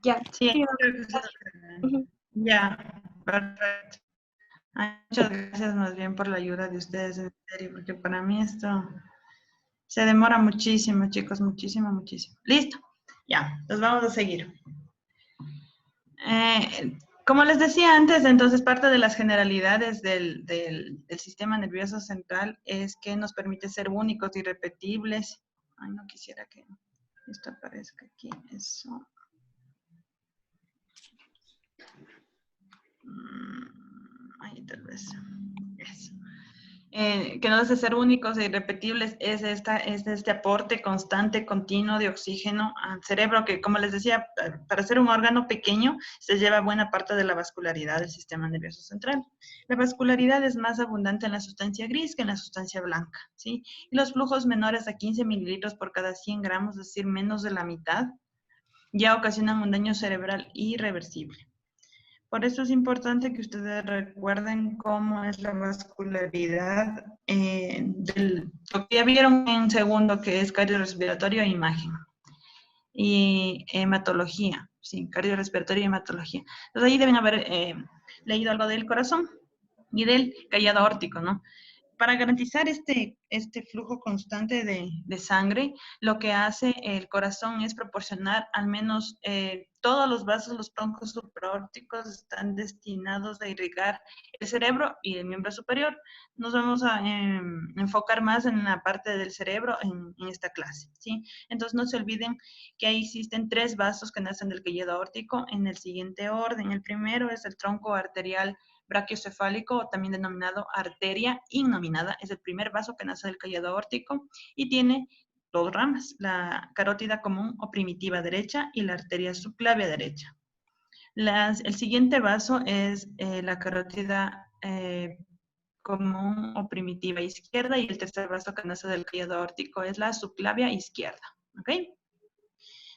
Ya. Sí, Sí, creo que eso ujú. ya, perfecto. Ay, muchas gracias más bien por la ayuda de ustedes, en serio, porque para mí esto se demora muchísimo, chicos, muchísimo, muchísimo. Listo, ya, nos vamos a seguir. Como les decía antes, entonces parte de las generalidades del sistema nervioso central es que nos permite ser únicos, irrepetibles. Ay, no quisiera que esto aparezca aquí, eso. Ahí tal vez. Eso. Que nos hace ser únicos e irrepetibles es este aporte constante, continuo de oxígeno al cerebro, que como les decía, para ser un órgano pequeño se lleva buena parte de la vascularidad del sistema nervioso central. La vascularidad es más abundante en la sustancia gris que en la sustancia blanca, ¿sí? Y los flujos menores a 15 mililitros por cada 100 gramos, es decir, menos de la mitad, ya ocasionan un daño cerebral irreversible. Por eso es importante que ustedes recuerden cómo es la vascularidad lo que ya vieron en segundo, que es cardiorrespiratorio e imagen. Y hematología, sí, cardiorrespiratorio y hematología. Entonces ahí deben haber leído algo del corazón y del callado aórtico, ¿no? Para garantizar este flujo constante de sangre, lo que hace el corazón es proporcionar al menos todos los vasos, los troncos supraórticos están destinados a irrigar el cerebro y el miembro superior. Nos vamos a enfocar más en la parte del cerebro en esta clase, ¿sí? Entonces no se olviden que ahí existen 3 vasos que nacen del callado aórtico en el siguiente orden. El primero es el tronco arterial brachiocefálico, también denominado arteria innominada, es el primer vaso que nace del callado aórtico y tiene 2 ramas, la carótida común o primitiva derecha y la arteria subclavia derecha. El siguiente vaso es la carótida común o primitiva izquierda y el tercer vaso que nace del callado aórtico es la subclavia izquierda. ¿Ok?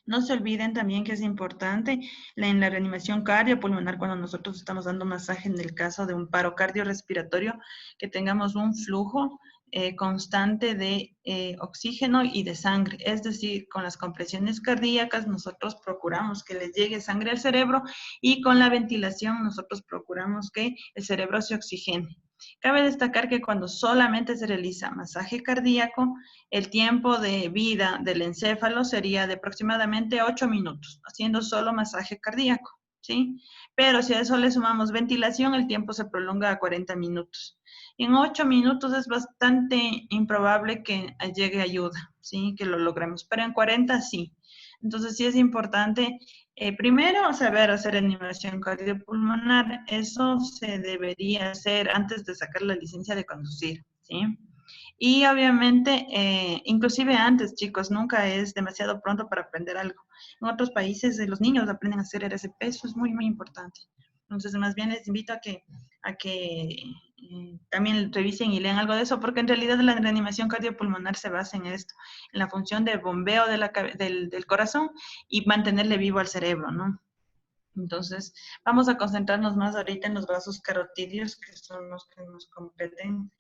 No se olviden también que es importante en la reanimación cardiopulmonar, cuando nosotros estamos dando masaje en el caso de un paro cardiorrespiratorio, que tengamos un flujo constante de oxígeno y de sangre. Es decir, con las compresiones cardíacas nosotros procuramos que les llegue sangre al cerebro y con la ventilación nosotros procuramos que el cerebro se oxigene. Cabe destacar que cuando solamente se realiza masaje cardíaco, el tiempo de vida del encéfalo sería de aproximadamente 8 minutos, haciendo solo masaje cardíaco, ¿sí? Pero si a eso le sumamos ventilación, el tiempo se prolonga a 40 minutos. En 8 minutos es bastante improbable que llegue ayuda, ¿sí? Que lo logremos, pero en 40 sí. Entonces sí es importante, primero, saber hacer reanimación cardiopulmonar. Eso se debería hacer antes de sacar la licencia de conducir, ¿sí? Y obviamente, inclusive antes, chicos, nunca es demasiado pronto para aprender algo. En otros países los niños aprenden a hacer RCP, eso es muy, muy importante. Entonces, más bien les invito a que también revisen y lean algo de eso, porque en realidad la reanimación cardiopulmonar se basa en esto, en la función de bombeo del corazón y mantenerle vivo al cerebro, ¿no? Entonces, vamos a concentrarnos más ahorita en los vasos carotídeos, que son los que nos competen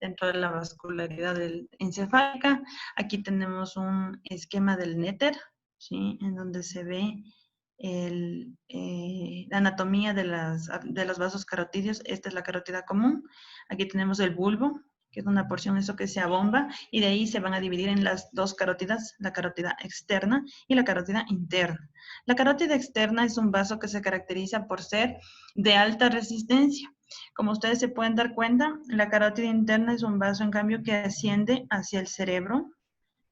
dentro de la vascularidad encefálica. Aquí tenemos un esquema del néter, ¿sí? En donde se ve la anatomía de los vasos carotídeos. Esta es la carótida común. Aquí tenemos el bulbo, que es una porción de eso que se abomba, y de ahí se van a dividir en las 2 carótidas, la carótida externa y la carótida interna. La carótida externa es un vaso que se caracteriza por ser de alta resistencia. Como ustedes se pueden dar cuenta, la carótida interna es un vaso, en cambio, que asciende hacia el cerebro,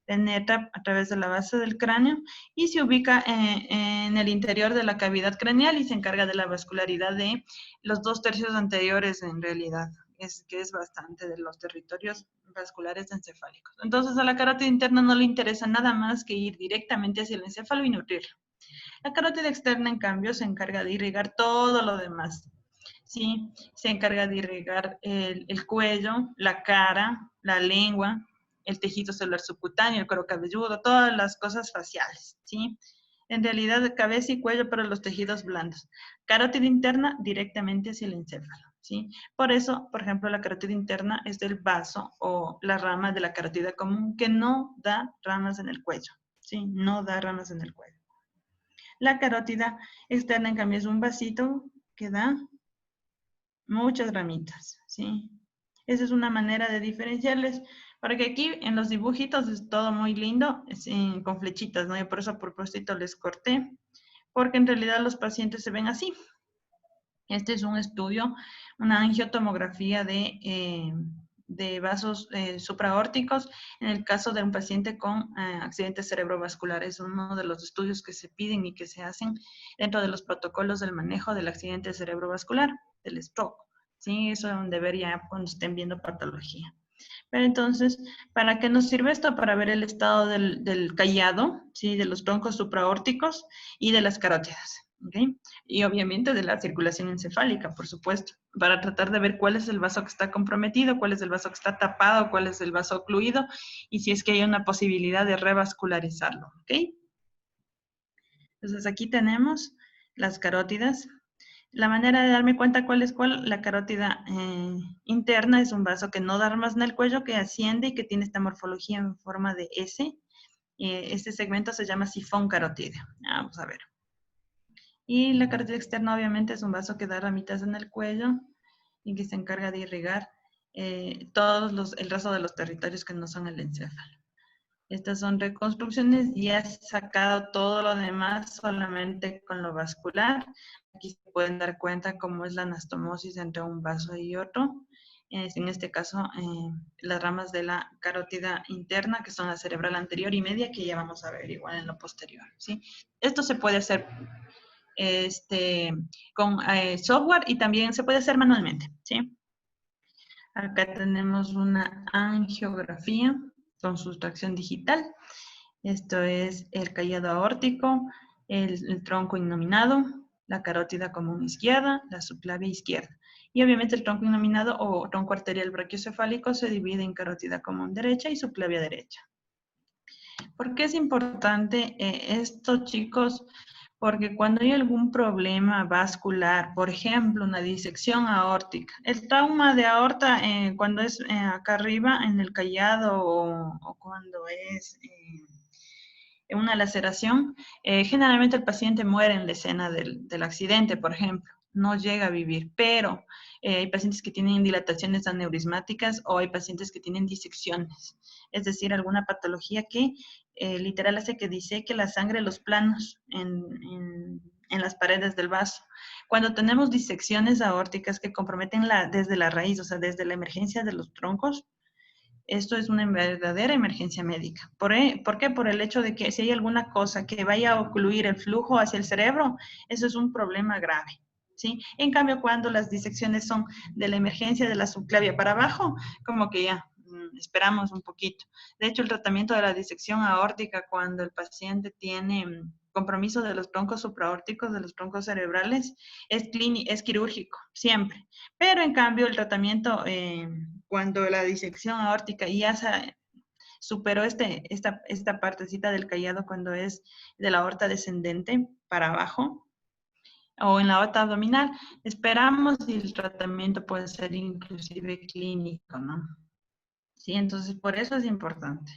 penetra a través de la base del cráneo y se ubica en el interior de la cavidad craneal y se encarga de la vascularidad de los 2/3 anteriores en realidad, que es bastante de los territorios vasculares encefálicos. Entonces a la carótida interna no le interesa nada más que ir directamente hacia el encéfalo y nutrirlo. La carótida externa, en cambio, se encarga de irrigar todo lo demás. ¿Sí? Se encarga de irrigar el cuello, la cara, la lengua, el tejido celular subcutáneo, el cuero cabelludo, todas las cosas faciales, ¿sí? En realidad, de cabeza y cuello para los tejidos blandos. Carótida interna directamente hacia el encéfalo, ¿sí? Por eso, por ejemplo, la carótida interna es del vaso o la rama de la carótida común que no da ramas en el cuello, ¿sí? No da ramas en el cuello. La carótida externa, en cambio, es un vasito que da muchas ramitas, ¿sí? Esa es una manera de diferenciarles, porque aquí en los dibujitos es todo muy lindo, con flechitas, ¿no? Y por eso a propósito les corté, porque en realidad los pacientes se ven así. Este es un estudio, una angiotomografía de vasos supraórticos en el caso de un paciente con accidente cerebrovascular. Es uno de los estudios que se piden y que se hacen dentro de los protocolos del manejo del accidente cerebrovascular, del stroke. Sí, eso es un deber ya cuando estén viendo patología. Pero entonces, ¿para qué nos sirve esto? Para ver el estado del callado, ¿sí? De los troncos supraórticos y de las carótidas. ¿Okay? Y obviamente de la circulación encefálica, por supuesto, para tratar de ver cuál es el vaso que está comprometido, cuál es el vaso que está tapado, cuál es el vaso ocluido y si es que hay una posibilidad de revascularizarlo. ¿Ok? Entonces aquí tenemos las carótidas. La manera de darme cuenta cuál es cuál, la carótida interna es un vaso que no da armas en el cuello, que asciende y que tiene esta morfología en forma de S. Este segmento se llama sifón carotídeo. Vamos a ver. Y la carótida externa obviamente es un vaso que da ramitas en el cuello y que se encarga de irrigar el resto de los territorios que no son el encéfalo. Estas son reconstrucciones y has sacado todo lo demás solamente con lo vascular. Aquí se pueden dar cuenta cómo es la anastomosis entre un vaso y otro. En este caso, las ramas de la carótida interna, que son la cerebral anterior y media, que ya vamos a ver igual en lo posterior. ¿Sí? Esto se puede hacer con software y también se puede hacer manualmente. ¿Sí? Acá tenemos una angiografía con sustracción digital. Esto es el callado aórtico, el tronco innominado, la carótida común izquierda, la subclavia izquierda. Y obviamente el tronco innominado o tronco arterial brachiocefálico se divide en carótida común derecha y subclavia derecha. ¿Por qué es importante esto, chicos? Porque cuando hay algún problema vascular, por ejemplo, una disección aórtica, el trauma de aorta cuando es acá arriba en el callado o cuando es una laceración, generalmente el paciente muere en la escena del accidente, por ejemplo, no llega a vivir, pero hay pacientes que tienen dilataciones aneurismáticas o hay pacientes que tienen disecciones, es decir, alguna patología que literal hace que diseque la sangre los planos en las paredes del vaso. Cuando tenemos disecciones aórticas que comprometen desde la raíz, o sea, desde la emergencia de los troncos, esto es una verdadera emergencia médica. ¿Por qué? Por el hecho de que si hay alguna cosa que vaya a ocluir el flujo hacia el cerebro, eso es un problema grave. ¿Sí? En cambio, cuando las disecciones son de la emergencia de la subclavia para abajo, como que ya esperamos un poquito. De hecho, el tratamiento de la disección aórtica cuando el paciente tiene compromiso de los troncos supraórticos, de los troncos cerebrales, es quirúrgico, siempre. Pero en cambio, el tratamiento cuando la disección aórtica ya superó esta partecita del callado cuando es de la aorta descendente para abajo o en la aorta abdominal, esperamos y el tratamiento puede ser inclusive clínico, ¿no? Sí, entonces por eso es importante.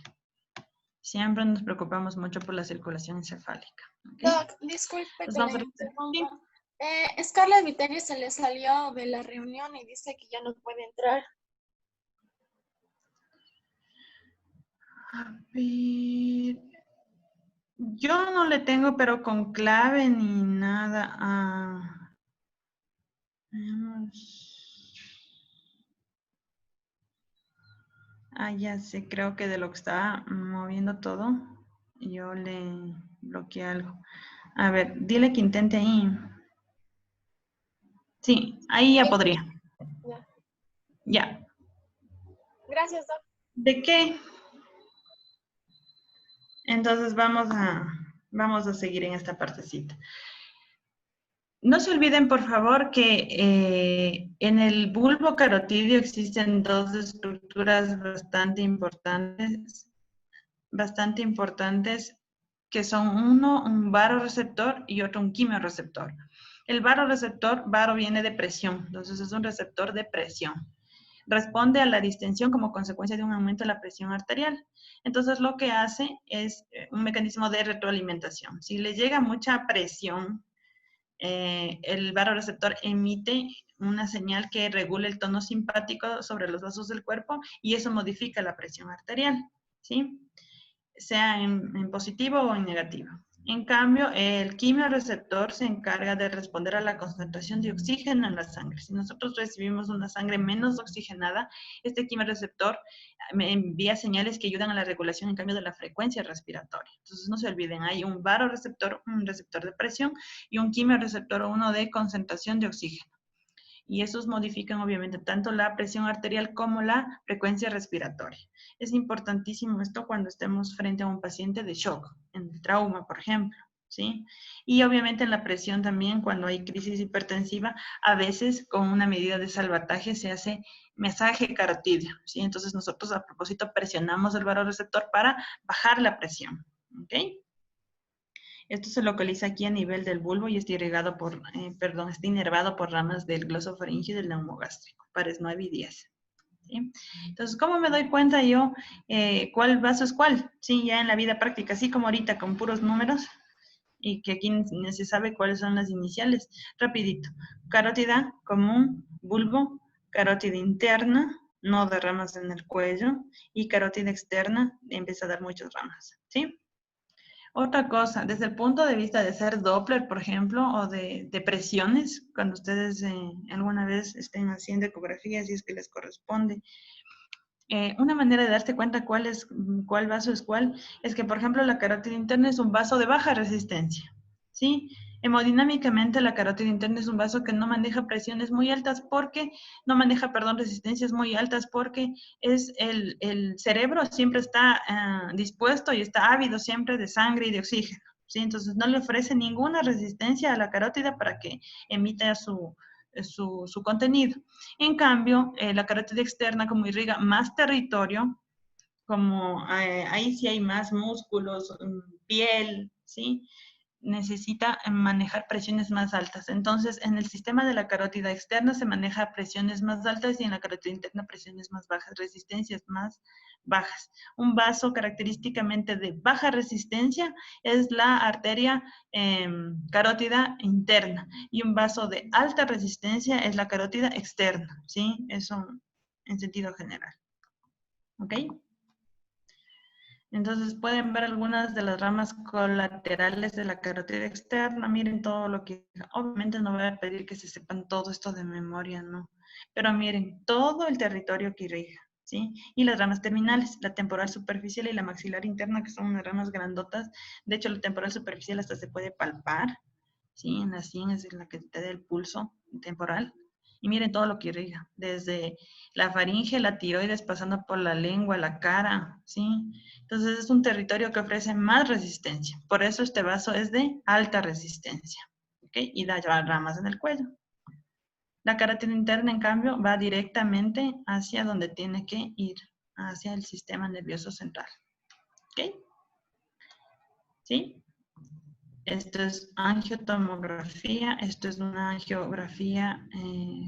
Siempre nos preocupamos mucho por la circulación encefálica. ¿Okay? Doc, disculpe que la interrumpa. Scarlett Viteri se le salió de la reunión y dice que ya no puede entrar. A ver. Yo no le tengo, pero con clave ni nada. Veamos. Ya sé, creo que de lo que estaba moviendo todo, yo le bloqueé algo. A ver, dile que intente ahí. Sí, ahí ya podría. Ya. Ya. Gracias, Doc. ¿De qué? Entonces vamos a seguir en esta partecita. No se olviden, por favor, que en el bulbo carotidio existen dos estructuras bastante importantes, que son uno, un baroreceptor y otro, un quimioreceptor. El baroreceptor, baro viene de presión, entonces es un receptor de presión. responde a la distensión como consecuencia de un aumento de la presión arterial. Entonces, lo que hace es un mecanismo de retroalimentación. Si le llega mucha presión, el vasoreceptor emite una señal que regula el tono simpático sobre los vasos del cuerpo y eso modifica la presión arterial, ¿sí? Sea en positivo o en negativo. En cambio, el quimiorreceptor se encarga de responder a la concentración de oxígeno en la sangre. Si nosotros recibimos una sangre menos oxigenada, este quimiorreceptor envía señales que ayudan a la regulación, en cambio, de la frecuencia respiratoria. Entonces, no se olviden, hay un vasoreceptor, un receptor de presión, y un quimiorreceptor, uno de concentración de oxígeno. Y esos modifican obviamente tanto la presión arterial como la frecuencia respiratoria. Es importantísimo esto cuando estemos frente a un paciente de shock, en el trauma, por ejemplo, ¿sí? Y obviamente en la presión también, cuando hay crisis hipertensiva, a veces con una medida de salvataje se hace masaje carotídeo, ¿sí? Entonces nosotros a propósito presionamos el vasoreceptor para bajar la presión, ¿ok? Esto se localiza aquí a nivel del bulbo y está irrigado por, está inervado por ramas del glosofaringeo y del neumogástrico, pares 9 y 10. ¿Sí? Entonces, ¿cómo me doy cuenta yo cuál vaso es cuál? Sí, ya en la vida práctica, así como ahorita con puros números y que aquí no se sabe cuáles son las iniciales. Rapidito. Carótida común, bulbo, carótida interna, no de ramas en el cuello, y carótida externa, empieza a dar muchas ramas. ¿Sí? Otra cosa, desde el punto de vista de hacer Doppler, por ejemplo, o de presiones, cuando ustedes alguna vez estén haciendo ecografía, si es que les corresponde, una manera de darte cuenta cuál vaso es cuál, es que, por ejemplo, la carótida interna es un vaso de baja resistencia, ¿sí? Hemodinámicamente, la carótida interna es un vaso que no maneja presiones muy altas porque, no maneja, perdón, resistencias muy altas porque es el cerebro siempre está dispuesto y está ávido siempre de sangre y de oxígeno, ¿sí? Entonces, no le ofrece ninguna resistencia a la carótida para que emita su contenido. En cambio, la carótida externa, como irriga más territorio, como ahí sí hay más músculos, piel, ¿sí? Necesita manejar presiones más altas. Entonces, en el sistema de la carótida externa se maneja presiones más altas y en la carótida interna presiones más bajas, resistencias más bajas. Un vaso característicamente de baja resistencia es la arteria carótida interna y un vaso de alta resistencia es la carótida externa, ¿sí? Eso en sentido general. ¿Ok? Entonces pueden ver algunas de las ramas colaterales de la carótida externa. Miren todo lo que... Obviamente no voy a pedir que se sepan todo esto de memoria, ¿no? Pero miren todo el territorio que irriga, ¿sí? Y las ramas terminales, la temporal superficial y la maxilar interna, que son unas ramas grandotas. De hecho, la temporal superficial hasta se puede palpar, ¿sí? En la 100 es la que te da el pulso temporal. Y miren todo lo que irriga, desde la faringe, la tiroides, pasando por la lengua, la cara, ¿sí? Entonces es un territorio que ofrece más resistencia. Por eso este vaso es de alta resistencia, ¿ok? Y da ramas en el cuello. La carótida interna, en cambio, va directamente hacia donde tiene que ir, hacia el sistema nervioso central, ¿ok? ¿Sí? Esto es angiotomografía, esto es una angiografía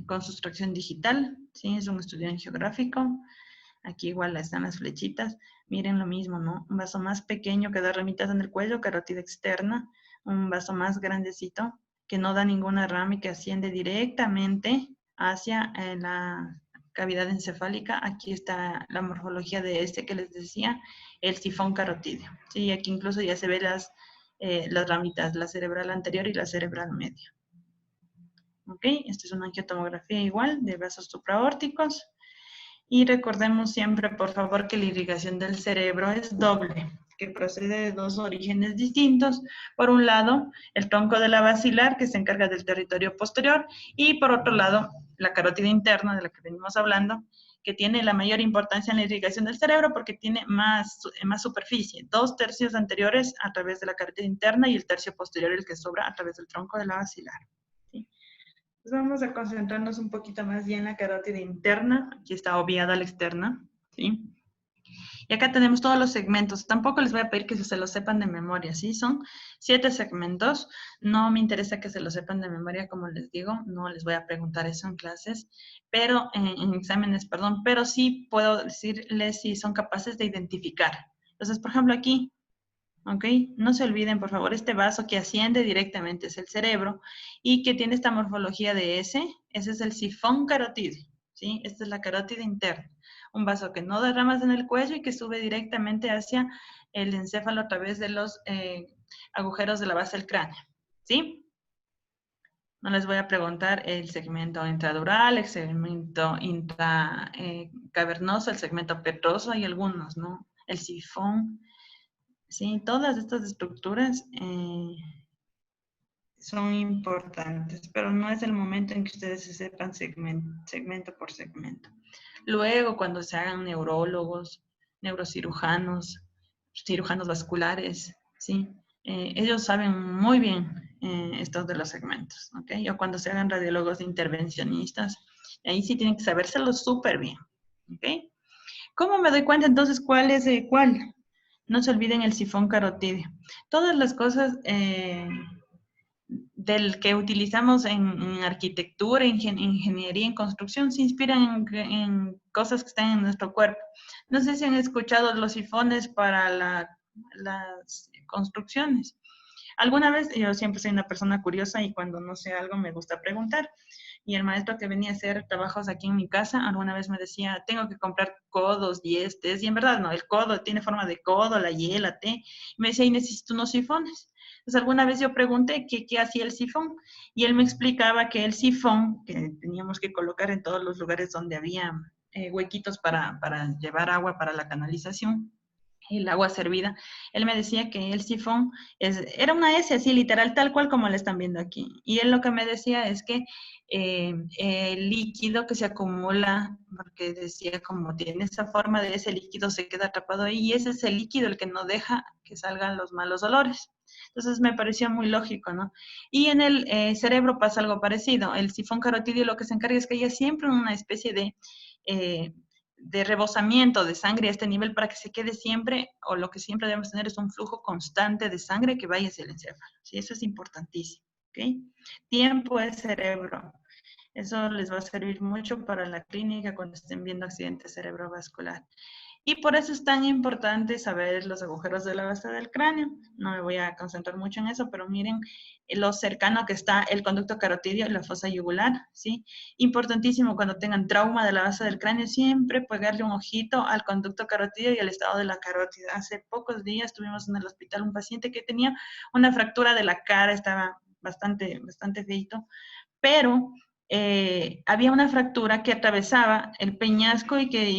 con sustracción digital, ¿sí? Es un estudio angiográfico. Aquí igual están las flechitas. Miren lo mismo, ¿no? Un vaso más pequeño que da ramitas en el cuello, carótida externa. Un vaso más grandecito que no da ninguna rama y que asciende directamente hacia la cavidad encefálica. Aquí está la morfología de este que les decía, el sifón carotídeo. Sí, aquí incluso ya se ve las ramitas, la cerebral anterior y la cerebral media. ¿Ok? Esta es una angiotomografía igual de vasos supraórticos. Y recordemos siempre, por favor, que la irrigación del cerebro es doble, que procede de dos orígenes distintos. Por un lado, el tronco de la basilar, que se encarga del territorio posterior, y por otro lado, la carótida interna, de la que venimos hablando, que tiene la mayor importancia en la irrigación del cerebro porque tiene más superficie. 2/3 anteriores a través de la carótida interna y el tercio posterior, el que sobra, a través del tronco de la basilar. ¿Sí? Pues vamos a concentrarnos un poquito más bien en la carótida interna. Aquí está obviada la externa, ¿sí? Y acá tenemos todos los segmentos. Tampoco les voy a pedir que se los sepan de memoria, ¿sí? Son 7 segmentos. No me interesa que se los sepan de memoria, como les digo. No les voy a preguntar eso en clases, pero en exámenes, perdón. Pero sí puedo decirles si son capaces de identificar. Entonces, por ejemplo, aquí, ¿ok? No se olviden, por favor, este vaso que asciende directamente es el cerebro y que tiene esta morfología de S. Ese es el sifón carotídeo, ¿sí? Esta es la carótida interna. Un vaso que no derramas en el cuello y que sube directamente hacia el encéfalo a través de los agujeros de la base del cráneo, ¿sí? No les voy a preguntar el segmento intradural, el segmento intracavernoso, el segmento petroso, hay algunos, ¿no? El sifón, ¿sí? Todas estas estructuras son importantes, pero no es el momento en que ustedes se sepan segmento por segmento. Luego, cuando se hagan neurólogos, neurocirujanos, cirujanos vasculares, ¿sí? Ellos saben muy bien estos de los segmentos, ¿ok? O cuando se hagan radiólogos intervencionistas, ahí sí tienen que sabérselo súper bien, ¿ok? ¿Cómo me doy cuenta entonces cuál es cuál? No se olviden el sifón carotídeo. Todas las cosas del que utilizamos en arquitectura, ingeniería, en construcción, se inspiran en cosas que están en nuestro cuerpo. No sé si han escuchado los sifones para las construcciones. Alguna vez, yo siempre soy una persona curiosa y cuando no sé algo me gusta preguntar. Y el maestro que venía a hacer trabajos aquí en mi casa, alguna vez me decía, tengo que comprar codos y y en verdad no, el codo tiene forma de codo, la Y, la T. Y me decía, y necesito unos sifones. Entonces alguna vez yo pregunté qué hacía el sifón y él me explicaba que el sifón, que teníamos que colocar en todos los lugares donde había huequitos para llevar agua para la canalización, el agua servida, él me decía que el sifón era una S así literal, tal cual como la están viendo aquí. Y él lo que me decía es que el líquido que se acumula, porque decía como tiene esa forma de ese líquido se queda atrapado ahí y ese es el líquido el que no deja que salgan los malos olores. Entonces me pareció muy lógico, ¿no? Y en el cerebro pasa algo parecido. El sifón carotídeo lo que se encarga es que haya siempre una especie de rebosamiento de sangre a este nivel para que se quede siempre, o lo que siempre debemos tener es un flujo constante de sangre que vaya hacia el encéfalo. ¿Sí? Eso es importantísimo. ¿Okay? Tiempo es cerebro. Eso les va a servir mucho para la clínica cuando estén viendo accidente cerebrovascular. Y por eso es tan importante saber los agujeros de la base del cráneo. No me voy a concentrar mucho en eso, pero miren lo cercano que está el conducto carotídeo y la fosa yugular, ¿sí? Importantísimo cuando tengan trauma de la base del cráneo, siempre pegarle un ojito al conducto carotídeo y al estado de la carótida. Hace pocos días tuvimos en el hospital un paciente que tenía una fractura de la cara, estaba bastante feito, pero había una fractura que atravesaba el peñasco y que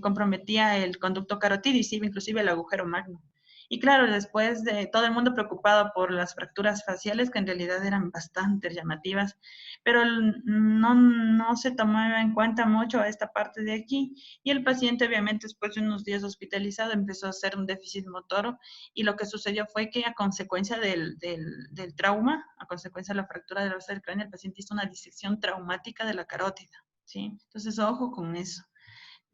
comprometía el conducto carotídeo y inclusive el agujero magno. Y claro, después de todo el mundo preocupado por las fracturas faciales, que en realidad eran bastante llamativas, pero no se tomaba en cuenta mucho a esta parte de aquí. Y el paciente, obviamente, después de unos días hospitalizado, empezó a hacer un déficit motor. Y lo que sucedió fue que a consecuencia del trauma, a consecuencia de la fractura de la base del cráneo, el paciente hizo una disección traumática de la carótida. ¿Sí? Entonces, ojo con eso.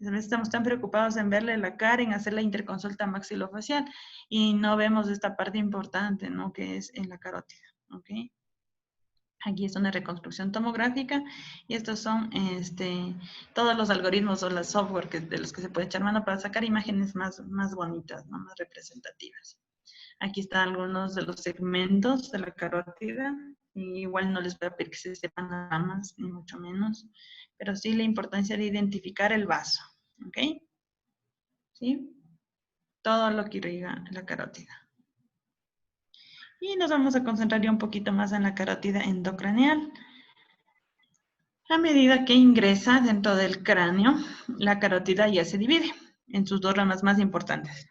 A veces estamos tan preocupados en verle la cara, en hacer la interconsulta maxilofacial y no vemos esta parte importante, ¿no? Que es en la carótida, ¿ok? Aquí es una reconstrucción tomográfica y estos son todos los algoritmos o los software de los que se puede echar mano para sacar imágenes más bonitas, ¿no? Más representativas. Aquí están algunos de los segmentos de la carótida. Y igual no les voy a pedir que se sepan nada más, ni mucho menos, pero sí la importancia de identificar el vaso. ¿Ok? ¿Sí? Todo lo que irriga la carótida. Y nos vamos a concentrar ya un poquito más en la carótida endocraneal. A medida que ingresa dentro del cráneo, la carótida ya se divide en sus dos ramas más importantes.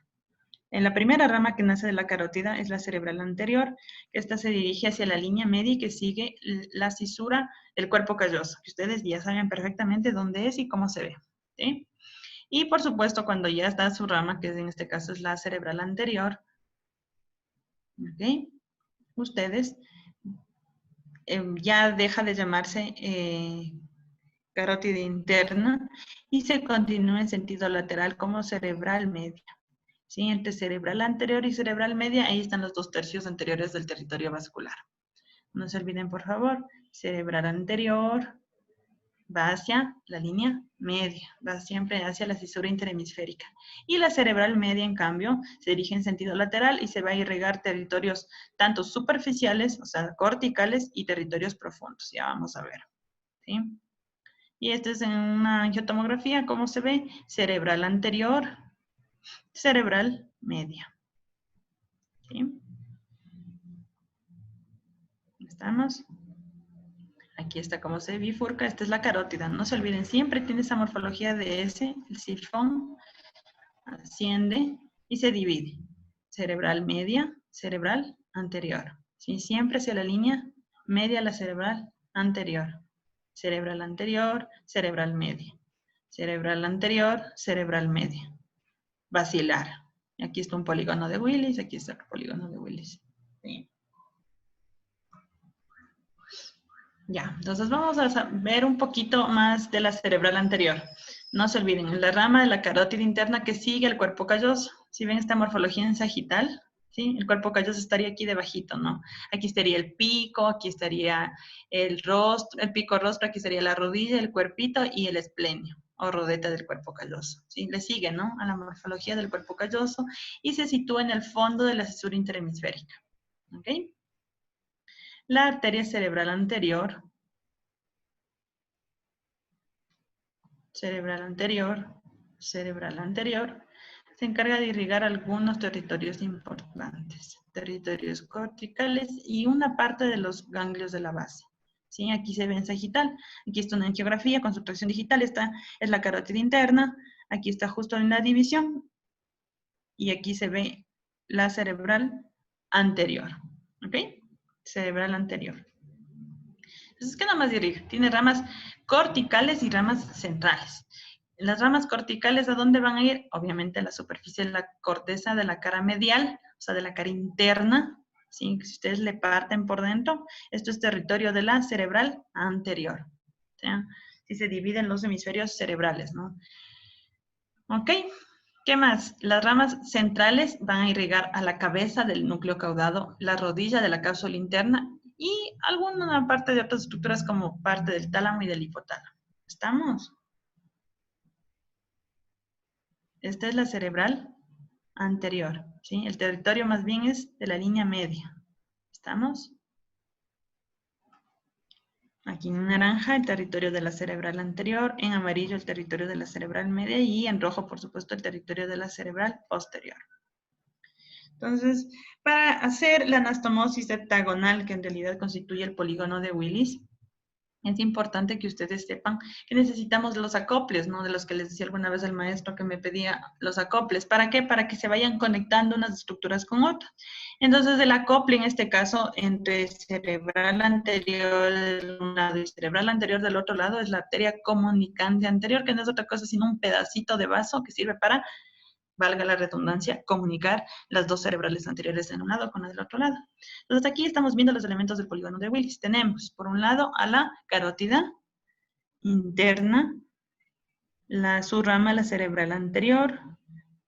En la primera rama que nace de la carótida es la cerebral anterior, que esta se dirige hacia la línea media y que sigue la cisura del cuerpo calloso, que ustedes ya saben perfectamente dónde es y cómo se ve. ¿Sí? Y por supuesto, cuando ya está su rama, que en este caso es la cerebral anterior, ¿ok? Ustedes ya deja de llamarse carótida interna y se continúa en sentido lateral como cerebral media. ¿Sí? Entre cerebral anterior y cerebral media, ahí están los 2/3 anteriores del territorio vascular. No se olviden, por favor, cerebral anterior va hacia la línea media, va siempre hacia la cisura interhemisférica. Y la cerebral media, en cambio, se dirige en sentido lateral y se va a irrigar territorios tanto superficiales, o sea, corticales, y territorios profundos. Ya vamos a ver. ¿Sí? Y esto es en una angiotomografía, ¿cómo se ve? Cerebral anterior, cerebral media. ¿Sí? ¿Estamos? Aquí está cómo se bifurca. Esta es la carótida. No se olviden, siempre tiene esa morfología de S. El sifón asciende y se divide. Cerebral media, cerebral anterior. ¿Sí? Siempre hacia la línea media a la cerebral anterior. Cerebral anterior, cerebral media. Cerebral anterior, cerebral media. Basilar. Aquí está un polígono de Willis, aquí está otro polígono de Willis. ¿Sí? Ya, entonces vamos a ver un poquito más de la cerebral anterior. No se olviden, la rama de la carótida interna que sigue el cuerpo calloso. Si ven esta morfología en sagital, ¿sí? El cuerpo calloso estaría aquí debajito, ¿no? Aquí estaría el pico, aquí estaría el rostro, el pico rostro, aquí estaría la rodilla, el cuerpito y el esplenio o rodeta del cuerpo calloso. ¿Sí? Le sigue, ¿no? A la morfología del cuerpo calloso y se sitúa en el fondo de la cisura interhemisférica. ¿Ok? La arteria cerebral anterior, cerebral anterior, se encarga de irrigar algunos territorios importantes, territorios corticales y una parte de los ganglios de la base. ¿Sí? Aquí se ve en sagital, aquí está una angiografía con subtracción digital, esta es la carótida interna, aquí está justo en la división y aquí se ve la cerebral anterior. ¿Ok? Cerebral anterior. Entonces, ¿qué nada más irriga? Tiene ramas corticales y ramas centrales. Las ramas corticales, ¿a dónde van a ir? Obviamente a la superficie de la corteza de la cara medial, o sea, de la cara interna. ¿Sí? Si ustedes le parten por dentro, esto es territorio de la cerebral anterior. ¿Sí? Si se dividen los hemisferios cerebrales, ¿no? ¿Ok? ¿Qué más? Las ramas centrales van a irrigar a la cabeza del núcleo caudado, la rodilla de la cápsula interna y alguna parte de otras estructuras como parte del tálamo y del hipotálamo. ¿Estamos? Esta es la cerebral anterior, ¿sí? El territorio más bien es de la línea media. ¿Estamos? Aquí en naranja el territorio de la cerebral anterior, en amarillo el territorio de la cerebral media y en rojo, por supuesto, el territorio de la cerebral posterior. Entonces, para hacer la anastomosis heptagonal, que en realidad constituye el polígono de Willis, es importante que ustedes sepan que necesitamos los acoples, ¿no? De los que les decía alguna vez el maestro que me pedía los acoples. ¿Para qué? Para que se vayan conectando unas estructuras con otras. Entonces, el acople, en este caso, entre cerebral anterior de un lado y cerebral anterior del otro lado, es la arteria comunicante anterior, que no es otra cosa sino un pedacito de vaso que sirve para, valga la redundancia, comunicar las dos cerebrales anteriores en un lado con la del otro lado. Entonces aquí estamos viendo los elementos del polígono de Willis. Tenemos, por un lado, a la carótida interna, su rama, la cerebral anterior.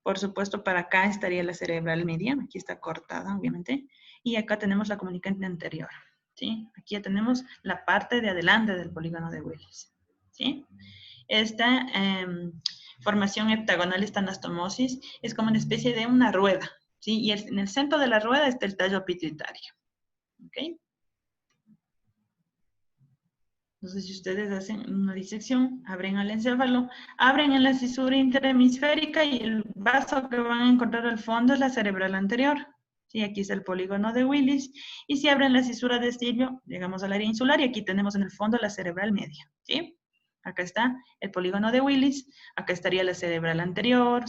Por supuesto, para acá estaría la cerebral media. Aquí está cortada, obviamente. Y acá tenemos la comunicante anterior. ¿Sí? Aquí ya tenemos la parte de adelante del polígono de Willis. ¿Sí? Esta formación heptagonal, esta anastomosis, es como una especie de una rueda, ¿sí? Y en el centro de la rueda está el tallo pituitario, ¿ok? Entonces, si ustedes hacen una disección, abren al encéfalo, abren en la cisura interhemisférica y el vaso que van a encontrar al fondo es la cerebral anterior. Sí, aquí está el polígono de Willis. Y si abren la cisura de Stilio, llegamos al área insular y aquí tenemos en el fondo la cerebral media, ¿sí? Acá está el polígono de Willis, acá estaría la cerebral anterior,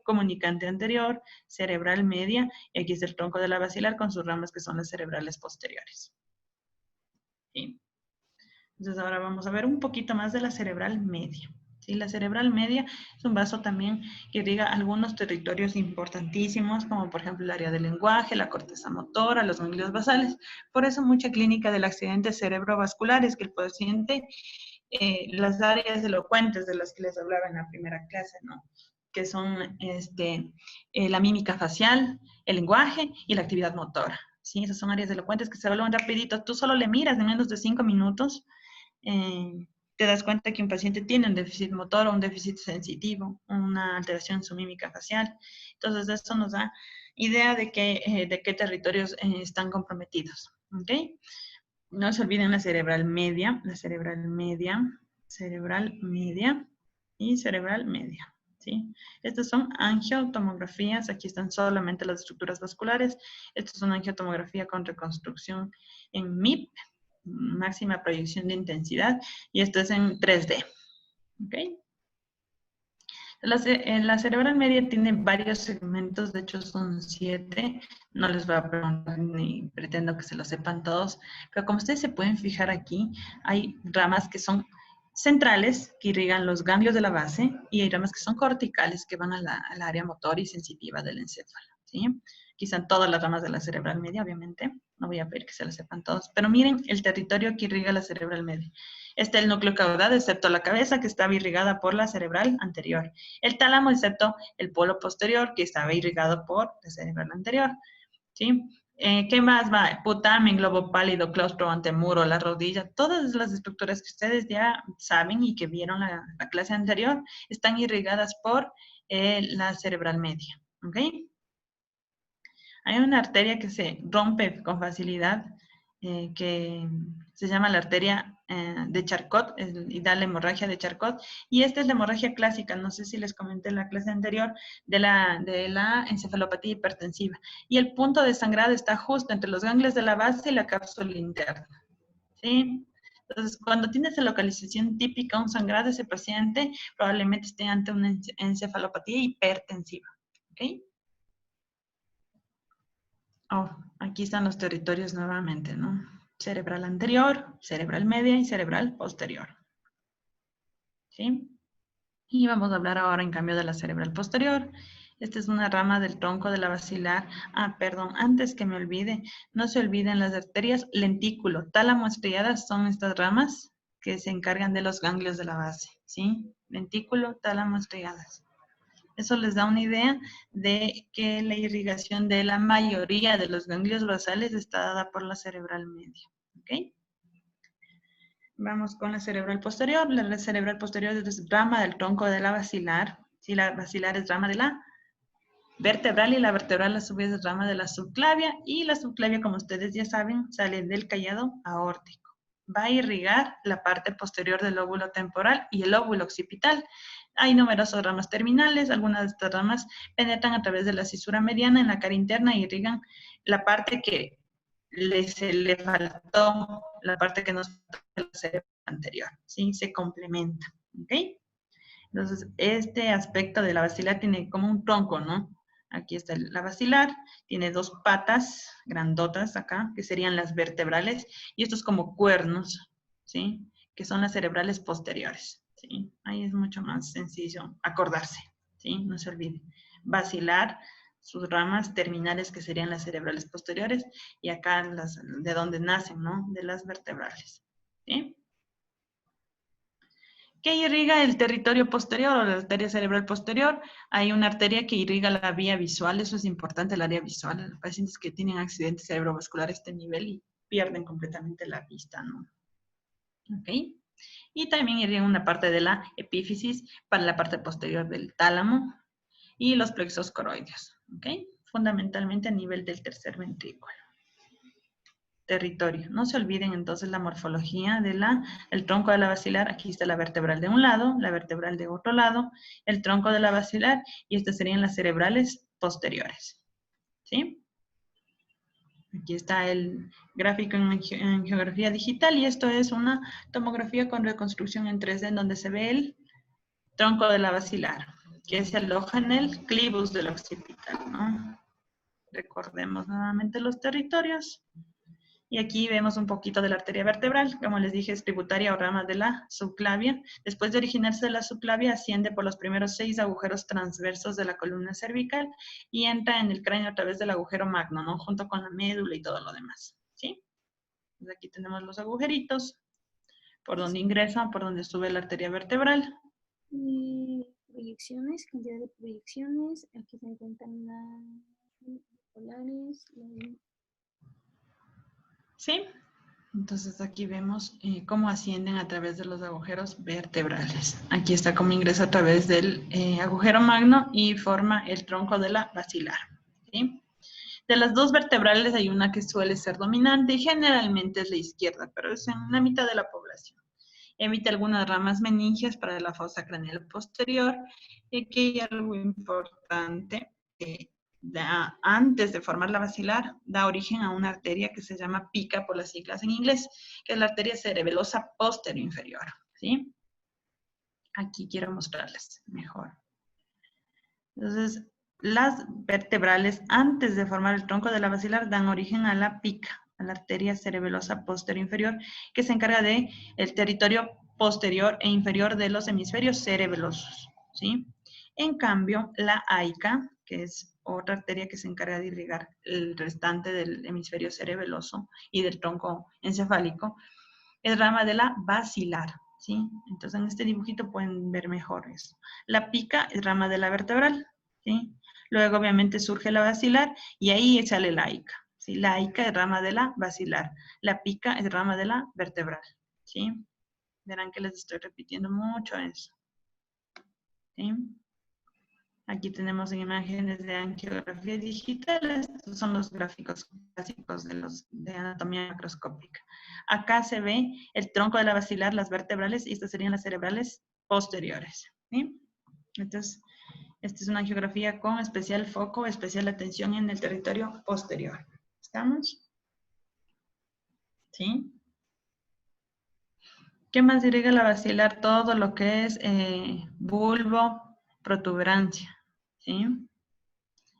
comunicante anterior, cerebral media, y aquí está el tronco de la basilar con sus ramas que son las cerebrales posteriores. ¿Sí? Entonces ahora vamos a ver un poquito más de la cerebral media. ¿Sí? La cerebral media es un vaso también que irriga algunos territorios importantísimos, como por ejemplo el área del lenguaje, la corteza motora, los ganglios basales. Por eso mucha clínica del accidente cerebrovascular es que el paciente las áreas elocuentes de las que les hablaba en la primera clase, ¿no? Que son la mímica facial, el lenguaje y la actividad motora. ¿Sí? Esas son áreas elocuentes que se evalúan rapidito. Tú solo le miras en menos de 5 minutos. Te das cuenta que un paciente tiene un déficit motor o un déficit sensitivo, una alteración en su mímica facial. Entonces, esto nos da idea de qué territorios están comprometidos. ¿Ok? No se olviden la cerebral media y cerebral media. ¿Sí? Estas son angiotomografías. Aquí están solamente las estructuras vasculares. Esto es una angiotomografía con reconstrucción en MIP, máxima proyección de intensidad, y esto es en 3D. ¿Ok? La cerebral media tiene varios segmentos, de hecho son 7. No les voy a preguntar ni pretendo que se lo sepan todos, pero como ustedes se pueden fijar aquí, hay ramas que son centrales, que irrigan los ganglios de la base, y hay ramas que son corticales, que van al área motor y sensitiva del encéfalo. ¿Sí? Aquí están todas las ramas de la cerebral media, obviamente. No voy a pedir que se lo sepan todos, pero miren el territorio que irriga la cerebral media. Está el núcleo caudal, excepto la cabeza, que estaba irrigada por la cerebral anterior. El tálamo, excepto el polo posterior, que estaba irrigado por la cerebral anterior. ¿Sí? ¿Qué más va? Putamen, globo pálido, claustro, antemuro, la rodilla, todas las estructuras que ustedes ya saben y que vieron la clase anterior, están irrigadas por la cerebral media. ¿Ok? Hay una arteria que se rompe con facilidad, que se llama la arteria de Charcot, y da la hemorragia de Charcot, y esta es la hemorragia clásica, no sé si les comenté en la clase anterior, de la encefalopatía hipertensiva. Y el punto de sangrado está justo entre los ganglios de la base y la cápsula interna. ¿Sí? Entonces, cuando tiene esa localización típica, un sangrado, ese paciente probablemente esté ante una encefalopatía hipertensiva. ¿Ok? Oh, aquí están los territorios nuevamente, ¿no? Cerebral anterior, cerebral media y cerebral posterior. ¿Sí? Y vamos a hablar ahora, en cambio, de la cerebral posterior. Esta es una rama del tronco de la basilar. Ah, perdón, antes que me olvide, no se olviden las arterias lentículo, tálamo estriadas son estas ramas que se encargan de los ganglios de la base, ¿sí? Lentículo, tálamo estriadas. Eso les da una idea de que la irrigación de la mayoría de los ganglios basales está dada por la cerebral media. ¿Ok? Vamos con la cerebral posterior. La cerebral posterior es rama del tronco de la basilar. Si la basilar es rama de la vertebral y la vertebral a su vez es rama de la subclavia. Y la subclavia, como ustedes ya saben, sale del callado aórtico. Va a irrigar la parte posterior del lóbulo temporal y el lóbulo occipital. Hay numerosas ramas terminales, algunas de estas ramas penetran a través de la cisura mediana en la cara interna y irrigan la parte que se le faltó, la parte que nos faltó del cerebro anterior, ¿sí? Se complementa, ¿ok? Entonces, este aspecto de la basilar tiene como un tronco, ¿no? Aquí está la basilar, tiene dos patas grandotas acá, que serían las vertebrales, y estos como cuernos, ¿sí? Que son las cerebrales posteriores, ¿sí? Ahí es mucho más sencillo acordarse, ¿sí? No se olvide. Basilar, sus ramas terminales que serían las cerebrales posteriores, y acá de donde nacen, ¿no? De las vertebrales, ¿sí? ¿Qué irriga el territorio posterior o la arteria cerebral posterior? Hay una arteria que irriga la vía visual, eso es importante, el área visual. Los pacientes que tienen accidentes cerebrovasculares a este nivel y pierden completamente la vista, ¿no? ¿Ok? Y también irriga una parte de la epífisis para la parte posterior del tálamo y los plexos coroideos, ¿ok? Fundamentalmente a nivel del tercer ventrículo. Territorio. No se olviden entonces la morfología de el tronco de la basilar. Aquí está la vertebral de un lado, la vertebral de otro lado, el tronco de la basilar, y estas serían las cerebrales posteriores. ¿Sí? Aquí está el gráfico en geografía digital, y esto es una tomografía con reconstrucción en 3D en donde se ve el tronco de la basilar, que es el ojanel clivus del occipital, ¿no? Recordemos nuevamente los territorios. Y aquí vemos un poquito de la arteria vertebral, como les dije, es tributaria o rama de la subclavia. Después de originarse de la subclavia, asciende por los primeros 6 agujeros transversos de la columna cervical y entra en el cráneo a través del agujero magno, ¿no? Junto con la médula y todo lo demás, ¿sí? Entonces aquí tenemos los agujeritos por donde ingresa, por donde sube la arteria vertebral. Y proyecciones, cantidad de proyecciones. Aquí se encuentran las polares. ¿Sí? Entonces aquí vemos cómo ascienden a través de los agujeros vertebrales. Aquí está cómo ingresa a través del agujero magno y forma el tronco de la basilar. ¿Sí? De las dos vertebrales hay una que suele ser dominante y generalmente es la izquierda, pero es en la mitad de la población. Emite algunas ramas meningias para la fosa craneal posterior. Y aquí hay algo importante. Antes de formar la basilar, da origen a una arteria que se llama pica por las siglas en inglés, que es la arteria cerebelosa posterior inferior. ¿Sí? Aquí quiero mostrarles mejor. Entonces, las vertebrales, antes de formar el tronco de la basilar, dan origen a la pica, a la arteria cerebelosa posterior inferior, que se encarga de el territorio posterior e inferior de los hemisferios cerebelosos, ¿sí? En cambio, la aica, que es otra arteria que se encarga de irrigar el restante del hemisferio cerebeloso y del tronco encefálico, es rama de la basilar, ¿sí? Entonces, en este dibujito pueden ver mejor eso. La pica es rama de la vertebral, ¿sí? Luego, obviamente, surge la basilar y ahí sale la aica, ¿sí? La aica es rama de la basilar. La pica es rama de la vertebral, ¿sí? Verán que les estoy repitiendo mucho eso, ¿sí? Aquí tenemos imágenes de angiografía digital. Estos son los gráficos clásicos de anatomía macroscópica. Acá se ve el tronco de la basilar, las vertebrales, y estas serían las cerebrales posteriores, ¿sí? Entonces, esta es una angiografía con especial foco, especial atención en el territorio posterior. ¿Estamos? ¿Sí? ¿Qué más irriga la basilar? Todo lo que es bulbo, protuberancia, ¿sí?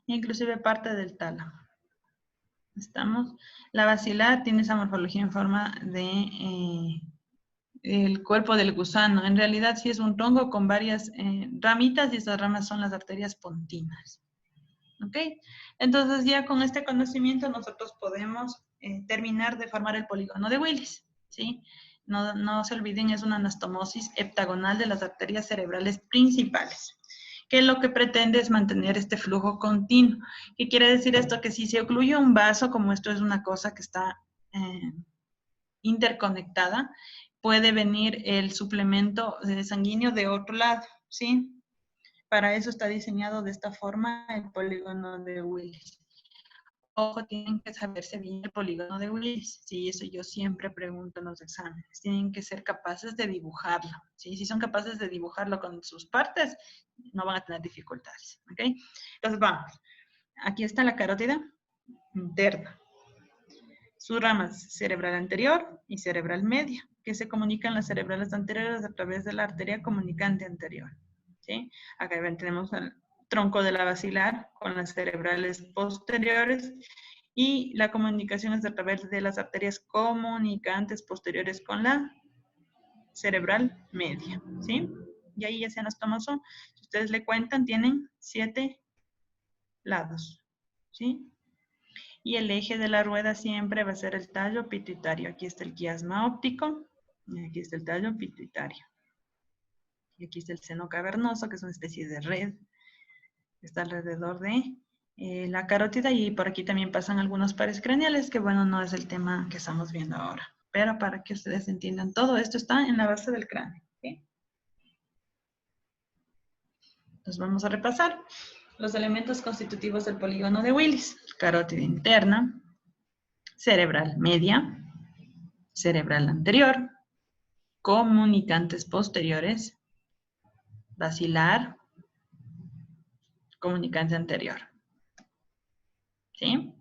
Inclusive parte del tálamo. ¿Estamos? La basilar tiene esa morfología en forma de el cuerpo del gusano. En realidad sí es un tronco con varias ramitas y esas ramas son las arterias pontinas. ¿Ok? Entonces ya con este conocimiento nosotros podemos terminar de formar el polígono de Willis. ¿Sí? No se olviden, es una anastomosis heptagonal de las arterias cerebrales principales, que lo que pretende es mantener este flujo continuo. ¿Qué quiere decir esto? Que si se ocluye un vaso, como esto es una cosa que está interconectada, puede venir el suplemento sanguíneo de otro lado, ¿sí? Para eso está diseñado de esta forma el polígono de Willis. Ojo, tienen que saberse bien el polígono de Willis. Sí, eso yo siempre pregunto en los exámenes. Tienen que ser capaces de dibujarlo. ¿Sí? Si son capaces de dibujarlo con sus partes, no van a tener dificultades. ¿Ok? Entonces vamos. Aquí está la carótida interna. Sus ramas cerebral anterior y cerebral media, que se comunican las cerebrales anteriores a través de la arteria comunicante anterior. ¿Sí? Acá tenemos el tronco de la basilar con las cerebrales posteriores y la comunicación es a través de las arterias comunicantes posteriores con la cerebral media, ¿sí? Y ahí ya se anastomosó. Si ustedes le cuentan, tienen 7 lados, ¿sí? Y el eje de la rueda siempre va a ser el tallo pituitario. Aquí está el quiasma óptico, y aquí está el tallo pituitario. Y aquí está el seno cavernoso, que es una especie de red que está alrededor de la carótida, y por aquí también pasan algunos pares craneales, que bueno, no es el tema que estamos viendo ahora. Pero para que ustedes entiendan, todo esto está en la base del cráneo. ¿Sí? Entonces vamos a repasar los elementos constitutivos del polígono de Willis. Carótida interna, cerebral media, cerebral anterior, comunicantes posteriores, basilar, comunicante anterior. ¿Sí?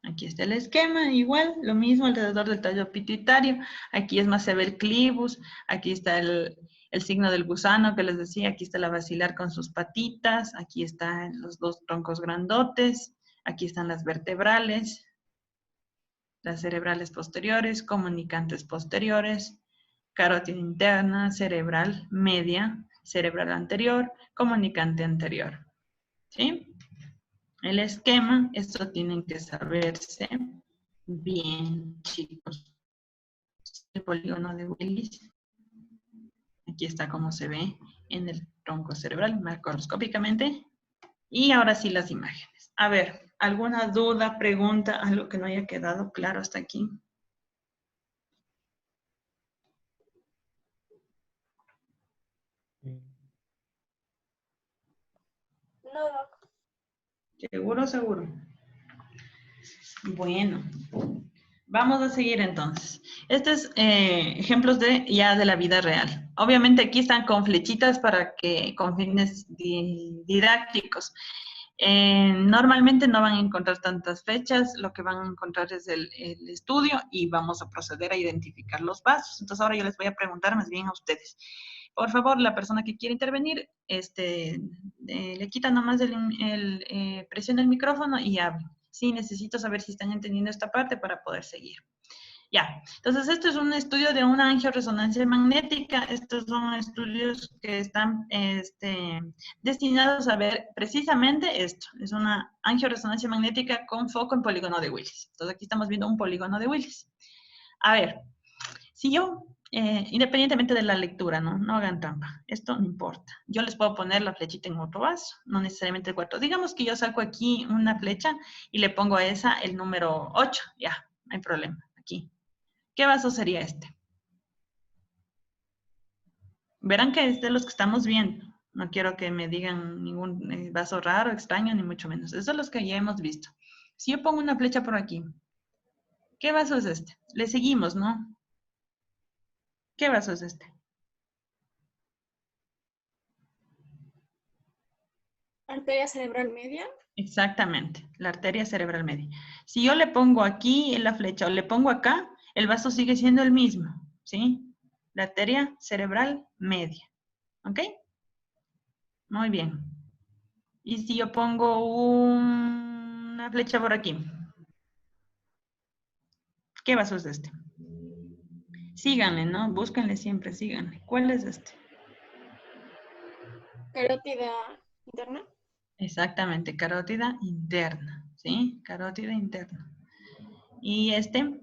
Aquí está el esquema, igual, lo mismo alrededor del tallo pituitario. Aquí es más se ve el clivus, aquí está el signo del gusano que les decía, aquí está la basilar con sus patitas, aquí están los dos troncos grandotes, aquí están las vertebrales, las cerebrales posteriores, comunicantes posteriores, carótida interna, cerebral media, cerebral anterior, comunicante anterior. ¿Sí? El esquema, esto tienen que saberse bien, chicos. El polígono de Willis. Aquí está como se ve en el tronco cerebral macroscópicamente. Y ahora sí las imágenes. A ver, ¿alguna duda, pregunta, algo que no haya quedado claro hasta aquí? No, Doc. ¿Seguro, seguro? Bueno, vamos a seguir entonces. Estos es ejemplos de la vida real. Obviamente aquí están con flechitas para que con fines didácticos. Normalmente no van a encontrar tantas fechas, lo que van a encontrar es el estudio y vamos a proceder a identificar los vasos. Entonces ahora yo les voy a preguntar más bien a ustedes. Por favor, la persona que quiere intervenir, le quita nomás presiona el micrófono y hable. Sí, necesito saber si están entendiendo esta parte para poder seguir. Ya, entonces esto es un estudio de una angioresonancia magnética. Estos son estudios que están destinados a ver precisamente esto. Es una angioresonancia magnética con foco en polígono de Willis. Entonces aquí estamos viendo un polígono de Willis. A ver, si yo, independientemente de la lectura, no hagan trampa. Esto no importa. Yo les puedo poner la flechita en otro vaso, no necesariamente el 4. Digamos que yo saco aquí una flecha y le pongo a esa el número 8. Ya, no hay problema. Aquí. ¿Qué vaso sería este? Verán que es de los que estamos viendo. No quiero que me digan ningún vaso raro, extraño, ni mucho menos. Esos son los que ya hemos visto. Si yo pongo una flecha por aquí, ¿qué vaso es este? Le seguimos, ¿no? ¿Qué vaso es este? Arteria cerebral media. Exactamente, la arteria cerebral media. Si yo le pongo aquí en la flecha o le pongo acá, el vaso sigue siendo el mismo, ¿sí? La arteria cerebral media. ¿Ok? Muy bien. Y si yo pongo una flecha por aquí, ¿qué vaso es este? Síganle, ¿no? Búsquenle siempre, síganle. ¿Cuál es este? Carótida interna. Exactamente, carótida interna, ¿sí? Carótida interna. Y este,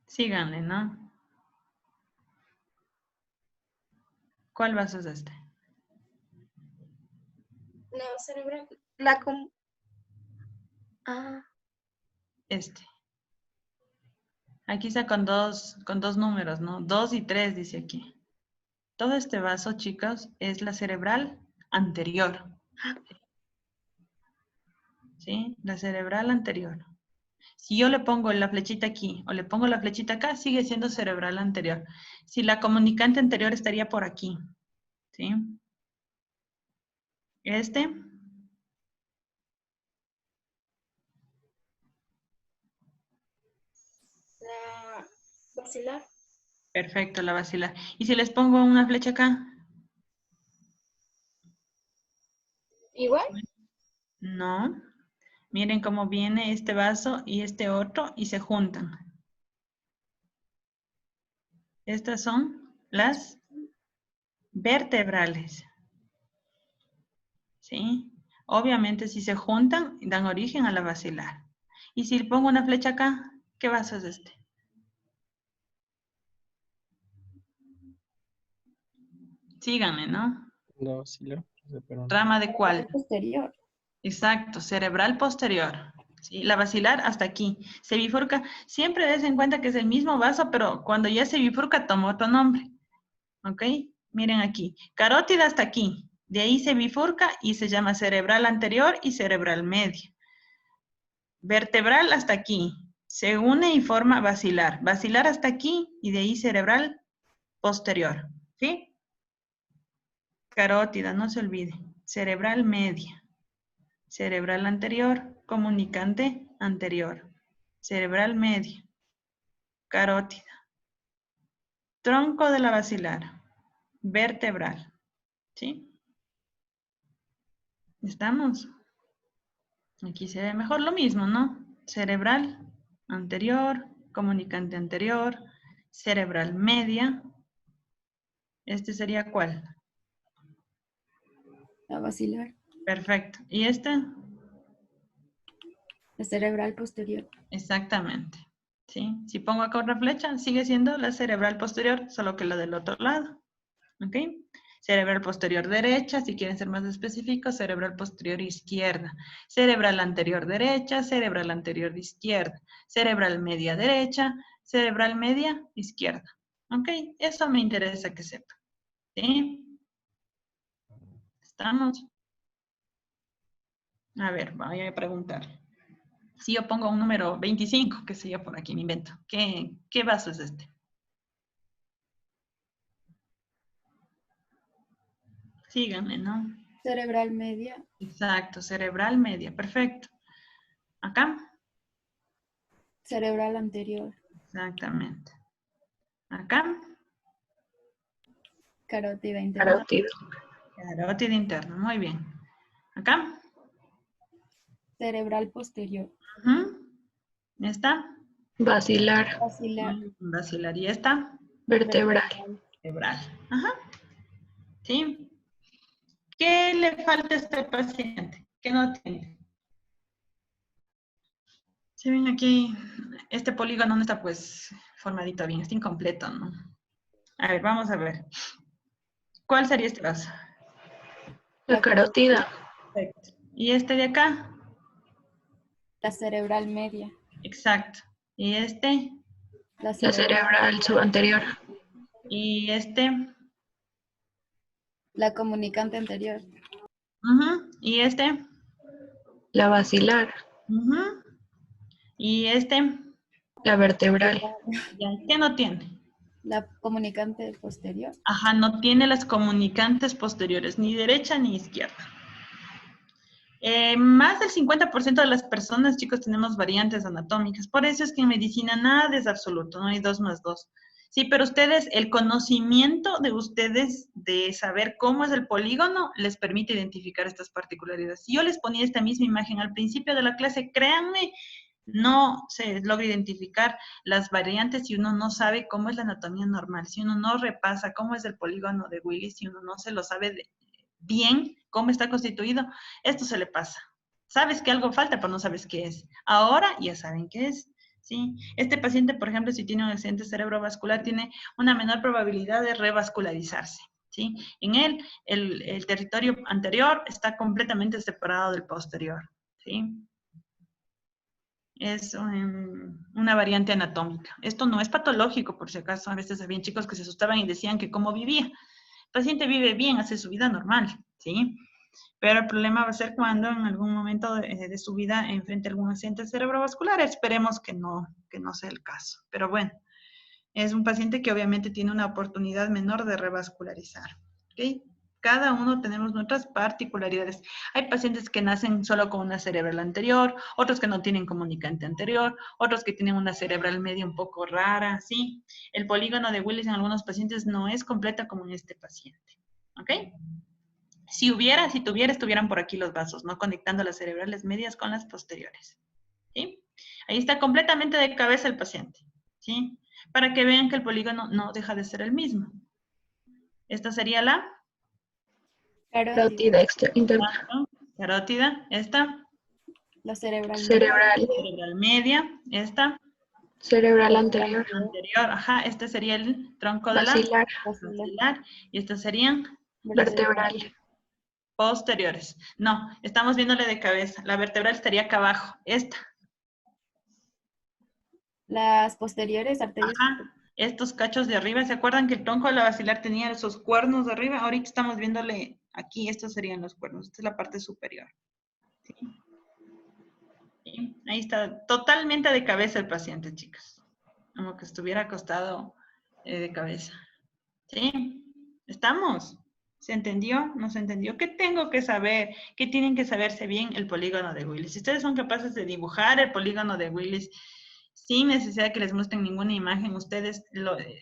síganle, ¿no? ¿Cuál vaso es este? La cerebral. Este. Aquí está con dos números, ¿no? 2 y 3 dice aquí. Todo este vaso, chicos, es la cerebral anterior. ¿Sí? La cerebral anterior. Si yo le pongo la flechita aquí o le pongo la flechita acá, sigue siendo cerebral anterior. Si la comunicante anterior estaría por aquí. ¿Sí? Este. La basilar. Perfecto, la basilar. Y si les pongo una flecha acá. Igual. No. Miren cómo viene este vaso y este otro y se juntan. Estas son las vertebrales. ¿Sí? Obviamente si se juntan, dan origen a la basilar. Y si le pongo una flecha acá, ¿qué vaso es este? Síganme, ¿no? La basilar, pero ¿Rama de cuál? Posterior. Exacto, cerebral posterior. ¿Sí? La basilar hasta aquí. Se bifurca. Siempre des en cuenta que es el mismo vaso, pero cuando ya se bifurca, toma otro nombre. ¿Ok? Miren aquí. Carótida hasta aquí. De ahí se bifurca y se llama cerebral anterior y cerebral media. Vertebral hasta aquí. Se une y forma basilar. Basilar hasta aquí y de ahí cerebral posterior. ¿Sí? Carótida, no se olvide. Cerebral media. Cerebral anterior, comunicante anterior. Cerebral media. Carótida. Tronco de la basilar. Vertebral. ¿Sí? ¿Estamos? Aquí se ve mejor lo mismo, ¿no? Cerebral anterior, comunicante anterior, cerebral media. ¿Este sería cuál? La basilar. Perfecto. ¿Y este? La cerebral posterior. Exactamente. ¿Sí? Si pongo acá otra flecha, sigue siendo la cerebral posterior, solo que la del otro lado. ¿Ok? Cerebral posterior derecha, si quieren ser más específicos, cerebral posterior izquierda. Cerebral anterior derecha, cerebral anterior izquierda. Cerebral media derecha, cerebral media izquierda. ¿Ok? Eso me interesa que sepan. ¿Sí? ¿Estamos? A ver, voy a preguntar. Si yo pongo un número 25, que sé yo por aquí me invento, ¿qué vaso es este? Síganme, ¿no? Cerebral media. Exacto, cerebral media, perfecto. Acá, Cerebral anterior. exactamente. Acá, Carótida interna. carótida interna, muy bien. Acá, Cerebral posterior. ¿Esta? Basilar. Basilar. Basilar. ¿Y esta? Vertebral. Vertebral. Ajá. ¿Sí? ¿Qué le falta a este paciente? ¿Qué no tiene? Si ven aquí, este polígono no está pues formadito bien, está incompleto, ¿no? A ver, vamos a ver. ¿Cuál sería este vaso? La carótida. Perfecto. ¿Y este de acá? La cerebral media. Exacto. ¿Y este? La La cerebral. cerebral subanterior. ¿Y este? La comunicante anterior. Ujú. ¿Y este? La basilar. Ujú. ¿Y este? La vertebral. Ya, ¿qué no tiene? La comunicante posterior. Ajá, no tiene las comunicantes posteriores, ni derecha ni izquierda. Más del 50% de las personas, chicos, tenemos variantes anatómicas. Por eso es que en medicina nada es absoluto, no hay 2 más 2. Sí, pero ustedes, el conocimiento de ustedes de saber cómo es el polígono les permite identificar estas particularidades. Si yo les ponía esta misma imagen al principio de la clase, créanme, no se logra identificar las variantes si uno no sabe cómo es la anatomía normal, si uno no repasa cómo es el polígono de Willis, si uno no se lo sabe bien cómo está constituido, esto se le pasa. Sabes que algo falta, pero no sabes qué es. Ahora ya saben qué es. ¿Sí? Este paciente, por ejemplo, si tiene un accidente cerebrovascular, tiene una menor probabilidad de revascularizarse. ¿Sí? En él, el territorio anterior está completamente separado del posterior. ¿Sí? Es una variante anatómica. Esto no es patológico, por si acaso. A veces habían chicos que se asustaban y decían que cómo vivía. El paciente vive bien, hace su vida normal, ¿sí? Pero el problema va a ser cuando en algún momento de su vida enfrente algún accidente cerebrovascular. Esperemos que no sea el caso. Pero bueno, es un paciente que obviamente tiene una oportunidad menor de revascularizar. ¿Ok? Cada uno tenemos nuestras particularidades. Hay pacientes que nacen solo con una cerebral anterior, otros que no tienen comunicante anterior, otros que tienen una cerebral media un poco rara, ¿sí? El polígono de Willis en algunos pacientes no es completa como en este paciente. ¿Ok? Si tuviera, estuvieran por aquí los vasos, ¿no? Conectando las cerebrales medias con las posteriores. ¿Sí? Ahí está completamente de cabeza el paciente. ¿Sí? Para que vean que el polígono no deja de ser el mismo. Esta sería la Carótida interna. carótida. Esta La cerebral media. Cerebral. cerebral media. Esta Cerebral anterior. anterior. Ajá, este sería el tronco de la Basilar. basilar. Y estas serían Vertebral. posteriores. No, estamos viéndole de cabeza. La vertebral estaría acá abajo. Esta. Las posteriores, arterias. Ajá. Estos cachos de arriba, ¿se acuerdan que el tronco de la basilar tenía esos cuernos de arriba? Ahorita estamos viéndole aquí, estos serían los cuernos. Esta es la parte superior. ¿Sí? ¿Sí? Ahí está, totalmente de cabeza el paciente, chicas. Como que estuviera acostado de cabeza. ¿Sí? ¿Estamos? ¿Se entendió? ¿No se entendió? ¿Qué tengo que saber? ¿Qué tienen que saberse bien el polígono de Willis? Si ustedes son capaces de dibujar el polígono de Willis sin necesidad de que les muestren ninguna imagen, ustedes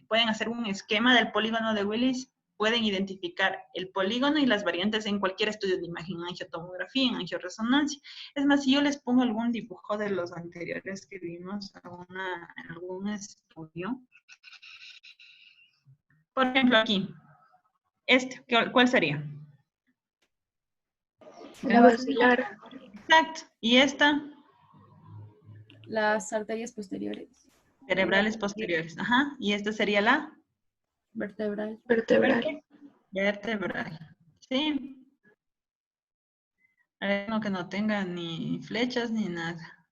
pueden hacer un esquema del polígono de Willis, pueden identificar el polígono y las variantes en cualquier estudio de imagen, en angiotomografía, en angioresonancia. Es más, si yo les pongo algún dibujo de los anteriores que vimos en algún estudio, por ejemplo aquí, ¿cuál sería? La basilar. Exacto. ¿Y esta? Las arterias posteriores. Cerebrales posteriores. Ajá. Y esta sería la Vertebral. Vertebral. vertebral. ¿Sí? Hay uno que no tenga ni flechas ni nada.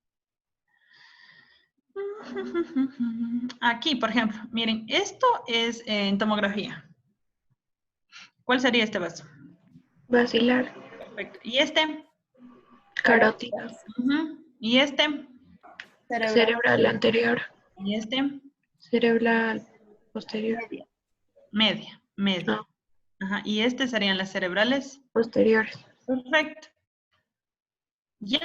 Aquí, por ejemplo, miren, esto es en tomografía. ¿Cuál sería este vaso? Basilar. Perfecto. ¿Y este? Carótida. Ujú. ¿Y este? Cerebral. Cerebral anterior. ¿Y este? Cerebral posterior. Media. Media, media. No, Ajá. ¿Y este serían las cerebrales? posteriores. Perfecto. Ya.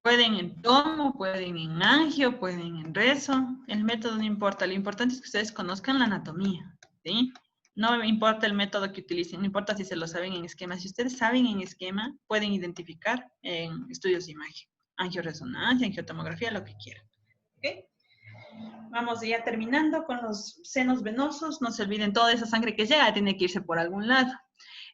Pueden en tomo, pueden en angio, pueden en rezo. El método no importa. Lo importante es que ustedes conozcan la anatomía, ¿sí? No importa el método que utilicen, no importa si se lo saben en esquema. Si ustedes saben en esquema, pueden identificar en estudios de imagen. Angioresonancia, angiotomografía, lo que quieran. ¿Ok? Vamos ya terminando con los senos venosos. No se olviden, toda esa sangre que llega tiene que irse por algún lado.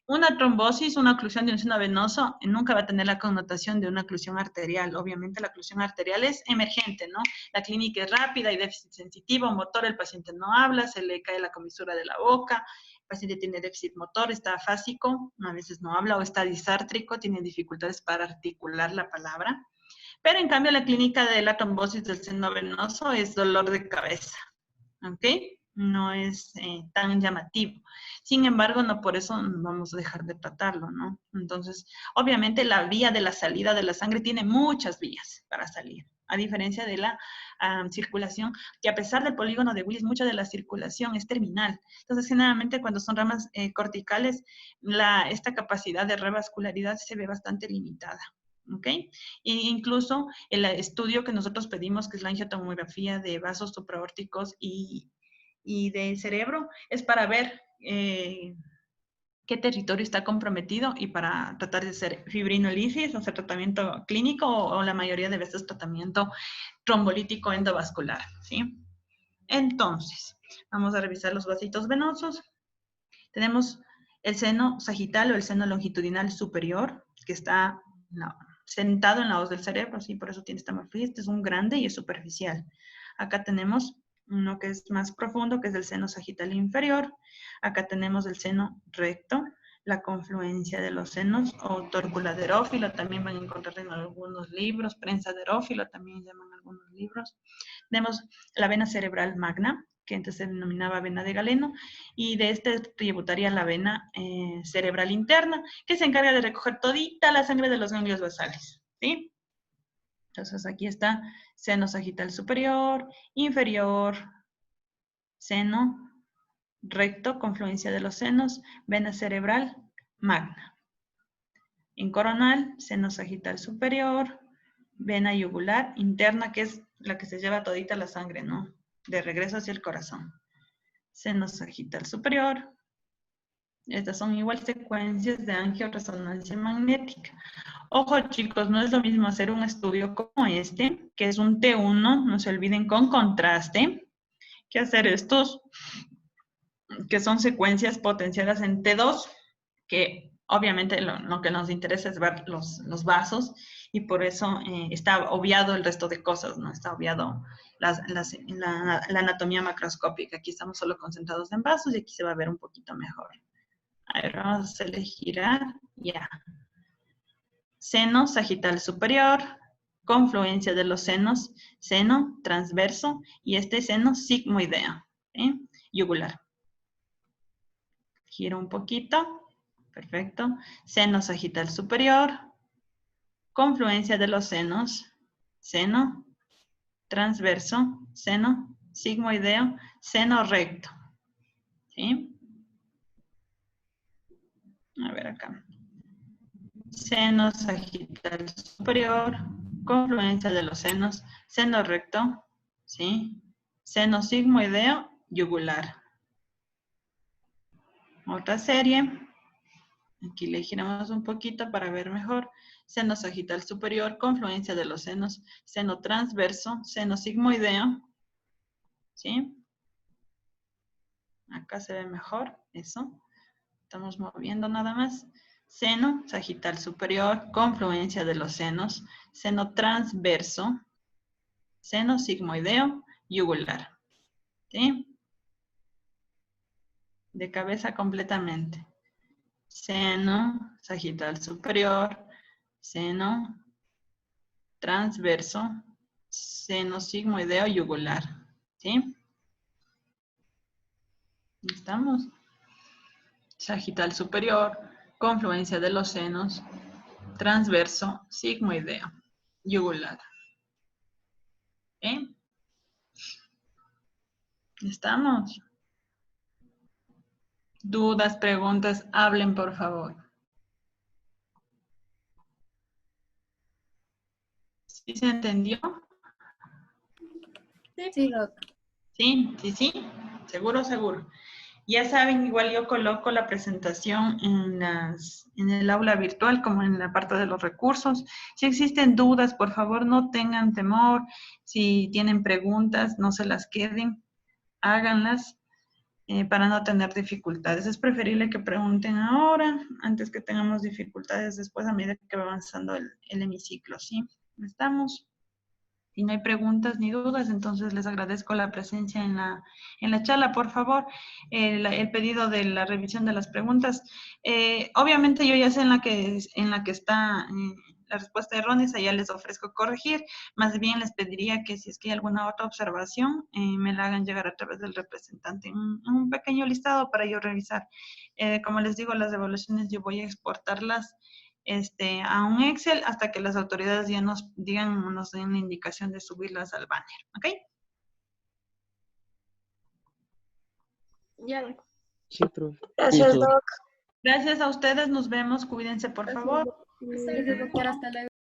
Una trombosis, una oclusión de un seno venoso, nunca va a tener la connotación de una oclusión arterial. Obviamente la oclusión arterial es emergente, ¿no? La clínica es rápida y déficit sensitivo, motor, el paciente no habla, se le cae la comisura de la boca, el paciente tiene déficit motor, está afásico, a veces no habla o está disártrico, tiene dificultades para articular la palabra. Pero en cambio la clínica de la trombosis del seno venoso es dolor de cabeza, ¿ok? No es tan llamativo. Sin embargo, no por eso vamos a dejar de tratarlo, ¿no? Entonces, obviamente la vía de la salida de la sangre tiene muchas vías para salir, a diferencia de la circulación, que a pesar del polígono de Willis, mucha de la circulación es terminal. Entonces, generalmente cuando son ramas corticales, esta capacidad de revascularidad se ve bastante limitada. ¿Ok? E incluso el estudio que nosotros pedimos, que es la angiotomografía de vasos supraórticos y de cerebro, es para ver qué territorio está comprometido y para tratar de hacer fibrinolisis, hacer tratamiento clínico o la mayoría de veces tratamiento trombolítico endovascular, ¿sí? Entonces, vamos a revisar los vasitos venosos. Tenemos el seno sagital o el seno longitudinal superior, que está sentado en la hoz del cerebro, ¿sí? Por eso tiene esta morfología. Este es un grande y es superficial. Acá tenemos uno que es más profundo, que es el seno sagital inferior. Acá tenemos el seno recto, la confluencia de los senos, o torculaderófilo, también van a encontrar en algunos libros, prensaderófilo, también llaman algunos libros. Tenemos la vena cerebral magna, que antes se denominaba vena de Galeno, y de este tributaría la vena cerebral interna, que se encarga de recoger todita la sangre de los ganglios basales, ¿sí? Entonces aquí está seno sagital superior, inferior, seno recto, confluencia de los senos, vena cerebral magna. En coronal, seno sagital superior, vena yugular interna, que es la que se lleva todita la sangre, ¿no? De regreso hacia el corazón. Seno sagital superior. Estas son igual secuencias de angioresonancia magnética. Ojo, chicos, no es lo mismo hacer un estudio como este, que es un T1, no se olviden, con contraste, que hacer estos, que son secuencias potenciadas en T2, que obviamente lo que nos interesa es ver los vasos, y por eso está obviado el resto de cosas, ¿no? Está obviado la anatomía macroscópica. Aquí estamos solo concentrados en vasos y aquí se va a ver un poquito mejor. A ver, vamos a hacerle girar, ya. Seno sagital superior, confluencia de los senos, seno transverso, y este seno sigmoideo, ¿sí? Yugular. Giro un poquito, perfecto. Seno sagital superior, confluencia de los senos, seno transverso, seno sigmoideo, seno recto, ¿sí? A ver acá. Seno sagital superior, confluencia de los senos, seno recto, ¿sí? Seno sigmoideo, yugular. Otra serie. Aquí le giramos un poquito para ver mejor. Seno sagital superior, confluencia de los senos, seno transverso, seno sigmoideo, ¿sí? Acá se ve mejor, eso. Estamos moviendo nada más. Seno sagital superior, confluencia de los senos, seno transverso, seno sigmoideo, yugular. ¿Sí? De cabeza completamente. Seno sagital superior, seno transverso, seno sigmoideo, yugular. ¿Sí? ¿Estamos? Sagital superior, confluencia de los senos, transverso, sigmoideo, yugular. ¿Ok? ¿Estamos? Dudas, preguntas, hablen por favor. ¿Sí se entendió? Sí, Doc. Sí, sí, sí. Seguro, seguro. Ya saben, igual yo coloco la presentación en el aula virtual como en la parte de los recursos. Si existen dudas, por favor, no tengan temor. Si tienen preguntas, no se las queden. Háganlas para no tener dificultades. Es preferible que pregunten ahora antes que tengamos dificultades después a medida que va avanzando el hemiciclo, ¿sí? ¿Estamos? Si no hay preguntas ni dudas, entonces les agradezco la presencia en la charla. Por favor, el pedido de la revisión de las preguntas. Obviamente yo ya sé en la que está la respuesta errónea, ya les ofrezco corregir. Más bien les pediría que si es que hay alguna otra observación, me la hagan llegar a través del representante. Un pequeño listado para yo revisar. Como les digo, las evaluaciones yo voy a exportarlas a un Excel hasta que las autoridades ya nos digan, nos den la indicación de subirlas al banner, ¿ok? Ya. Sí, profe. Gracias, Sí, Doc. Gracias a ustedes, nos vemos, cuídense por favor. Gracias, doctora. Hasta luego.